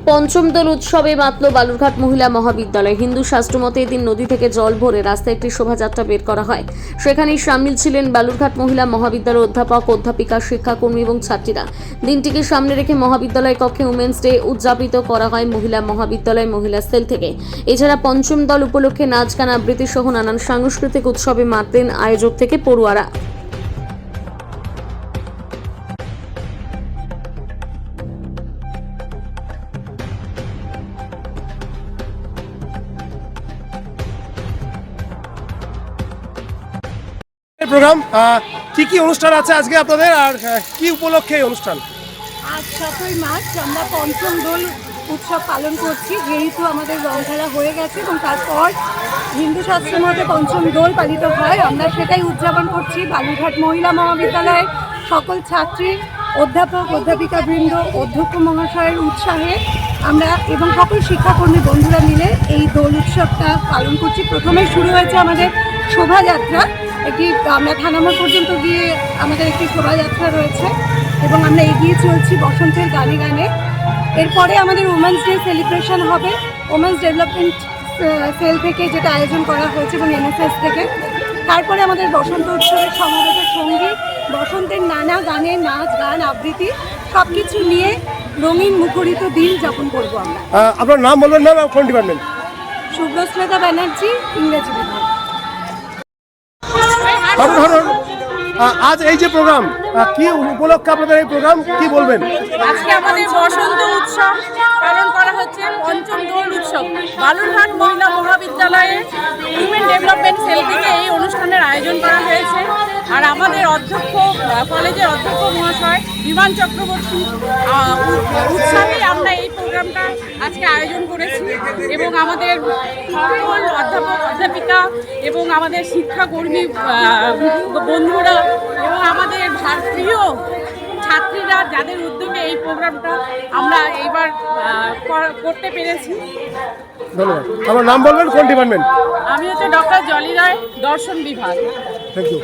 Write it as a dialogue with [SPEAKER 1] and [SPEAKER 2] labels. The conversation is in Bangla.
[SPEAKER 1] পঞ্চম দোল উৎসবে মাতল বালুরঘাট মহিলা মহাবিদ্যালয়। হিন্দু শাস্ত্রমতে এদিন নদী থেকে জল ভরে রাস্তায় একটি শোভাযাত্রা বের করা হয়। সেখানেই সামিল ছিলেন বালুরঘাট মহিলা মহাবিদ্যালয়ের অধ্যাপক, অধ্যাপিকা, শিক্ষাকর্মী এবং ছাত্রীরা। দিনটিকে সামনে রেখে মহাবিদ্যালয় কক্ষে উমেন্স ডে উদযাপিত করা হয় মহিলা মহাবিদ্যালয় মহিলা সেল থেকে। এছাড়া পঞ্চম দল উপলক্ষে নাচ, গান, আবৃত্তি সহ নানান সাংস্কৃতিক উৎসবে মাতলেন আয়োজক থেকে পড়ুয়ারা।
[SPEAKER 2] প্রোগ্রাম কি অনুষ্ঠান আছে আজকে আপনাদের, আর কি উপলক্ষে এই অনুষ্ঠান?
[SPEAKER 3] আজ 7ই মার্চ আমরা পঞ্চম দোল উৎসব পালন করছি, যেহেতু আমাদের রং খেলা হয়ে গেছে এবং তারপর হিন্দু শাস্ত্র মতে পঞ্চম দোল পালিত হয়। আমরা সেটাই উদযাপন করছি বালুরঘাট মহিলা মহাবিদ্যালয়ের সকল ছাত্রী, অধ্যাপক, অধ্যাপিকা বৃন্দ, অধ্যক্ষ মহাশয়ের উৎসাহে আমরা এবং সকল শিক্ষাকর্মী বন্ধুরা মিলে এই দোল উৎসবটা পালন করছি। প্রথমেই শুরু হয়েছে আমাদের শোভাযাত্রা। আমরা থানামোড় পর্যন্ত গিয়ে আমাদের একটি শোভাযাত্রা রয়েছে এবং আমরা এগিয়ে চলছি বসন্তের গানে গানে। এরপরে আমাদের উমেন্স ডে সেলিব্রেশন হবে ওমেন্স ডেভেলপমেন্ট সেল থেকে, যেটা আয়োজন করা হয়েছে, এবং এনএসএস থেকে। তারপরে আমাদের বসন্ত উৎসবের সমবেত সঙ্গী, বসন্তের নানা গানে নাচ, গান, আবৃত্তি সব কিছু নিয়ে রঙিন মুখরিত দিন যাপন করবো আমরা।
[SPEAKER 2] আপনার নাম বলবেন ম্যাম, আর কোন ডিপার্টমেন্ট?
[SPEAKER 3] শুভ্রশ্বেতা ব্যানার্জি, ইংরেজি বিভাগ।
[SPEAKER 2] আজ এই যে প্রোগ্রাম, কি উপলক্ষে আপনাদের এই প্রোগ্রাম, কি বলবেন?
[SPEAKER 4] আজকে আমাদের বসন্ত উৎসব পালন করা হচ্ছে, পঞ্চম দোল উৎসব। বালুরঘাট মহিলা মহাবিদ্যালয়ে উইমেন ডেভেলপমেন্ট সেল থেকে এই অনুষ্ঠানের আয়োজন করা হয়েছে। আর আমাদের অধ্যক্ষ, কলেজের অধ্যক্ষ মহাশয় বিমান চক্রবর্তী উৎসাহে আমরা এই প্রোগ্রামটা আজকে আয়োজন করেছি। এবং আমাদের সকল অধ্যাপক, অধ্যাপিকা এবং আমাদের শিক্ষাকর্মী বন্ধুরা এবং আমাদের প্রিয় ছাত্রীরা, যাদের উদ্যোগে এই প্রোগ্রামটা আমরা এইবার করতে পেরেছি।
[SPEAKER 2] ধন্যবাদ। আমার নাম বলবেন, কোন ডিপার্টমেন্ট?
[SPEAKER 4] আমি হচ্ছে ডক্টর জলি রায়, দর্শন বিভাগ।
[SPEAKER 2] Thank you.